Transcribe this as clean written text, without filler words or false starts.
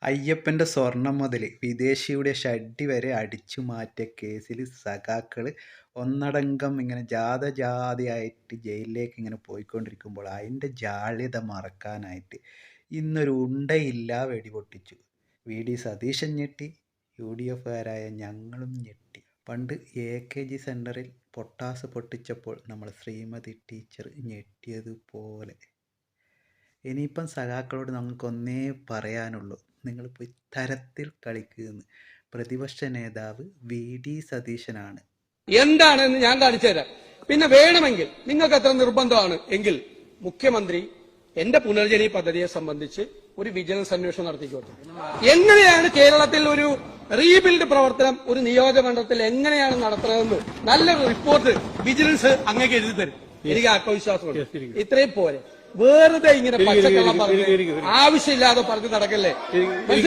അയ്യപ്പന്റെ സ്വർണം മുതൽ വിദേശിയുടെ ഷഡ്ഡി വരെ അടിച്ചു മാറ്റിയ കേസിൽ സഖാക്കള് ഒന്നടങ്കം ഇങ്ങനെ ജാതിയായിട്ട് ജയിലിലേക്ക് ഇങ്ങനെ പോയിക്കൊണ്ടിരിക്കുമ്പോൾ അതിൻ്റെ ജാള്യത മറക്കാനായിട്ട് ഇന്നൊരു ഉണ്ടയില്ല വെടിപൊട്ടിച്ചു. വി.ഡി. സതീശൻ ഞെട്ടി, UDFകാരായ ഞങ്ങളും ഞെട്ടി. പണ്ട് AKG സെന്ററിൽ പൊട്ടാസ് പൊട്ടിച്ചപ്പോൾ നമ്മൾ ശ്രീമതി ടീച്ചർ ഞെട്ടിയതുപോലെ. ഇനിയിപ്പം സഖാക്കളോട് നമുക്കൊന്നേ പറയാനുള്ളൂ, നിങ്ങളിപ്പോൾ ഇത്തരത്തിൽ കളിക്കുമെന്ന്. പ്രതിപക്ഷ നേതാവ് VD സതീശനാണ്. എന്താണെന്ന് ഞാൻ കാണിച്ചു തരാം. പിന്നെ വേണമെങ്കിൽ നിങ്ങൾക്ക് അത്ര നിർബന്ധമാണ് എങ്കിൽ മുഖ്യമന്ത്രി എന്റെ പുനർജനി പദ്ധതിയെ സംബന്ധിച്ച് ഒരു വിജിലൻസ് അന്വേഷണം നടത്തിക്കോട്ടെ. എങ്ങനെയാണ് കേരളത്തിൽ ഒരു റീബിൽഡ് പ്രവർത്തനം ഒരു നിയോജകമണ്ഡലത്തിൽ എങ്ങനെയാണ് നടത്തുന്നതെന്ന് നല്ലൊരു റിപ്പോർട്ട് വിജിലൻസ് അങ്ങേക്ക് എഴുതി തരും. എനിക്ക് ആത്മവിശ്വാസമുണ്ട്. ഇത്രയും പോലെ വെറുതെ ഇങ്ങനെ പച്ചക്കള്ളം പറഞ്ഞ് ആവശ്യമില്ലാതെ പറഞ്ഞ് നടക്കല്ലേ.